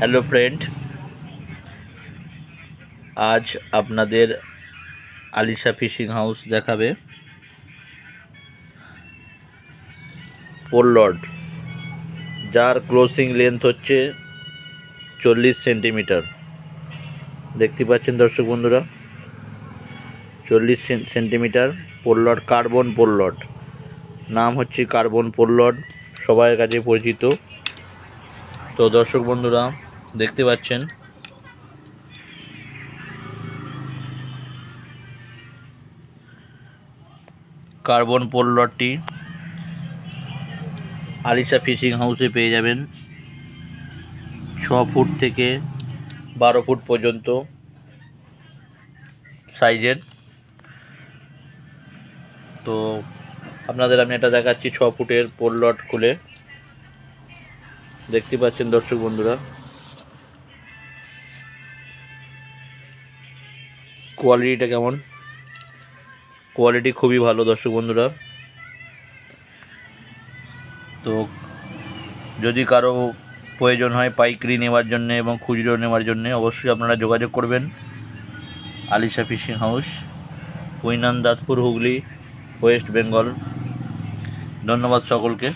Hello friend, আজ আপনাদের Alisha fishing house দেখাবে। পোল রড যার ক্লোজিং লেন্থ হচ্ছে 40 সেন্টিমিটার। দেখতে পাচ্ছেন দর্শক বন্ধুরা, 40 centimetre pole rod, carbon pole rod. নাম হচ্ছে কার্বন পোল রড, সবার কাছে পরিচিত। তো দর্শক বন্ধুরা দেখতে পাচ্ছেন কার্বন পোল রডটি আলিশা ফিশিং হাউসে পেয়ে যাবেন 6 ফুট থেকে 12 ফুট পর্যন্ত সাইজের। তো আপনাদের আমি এটা দেখাচ্ছি 6 ফুটের পোল রড খুলে। দেখতে পাচ্ছেন দর্শক বন্ধুরা, কোয়ালিটিটা কেমন। কোয়ালিটি খুবই ভালো দর্শক বন্ধুরা। তো যদি কারো প্রয়োজন হয় পাইকারি নেওয়ার জন্য এবং খুচরো নেওয়ার জন্য, অবশ্যই আপনারা যোগাযোগ করবেন Alisha fishing house, Puinan, Dantpur, Hooghly, West Bengal. ধন্যবাদ সকলকে।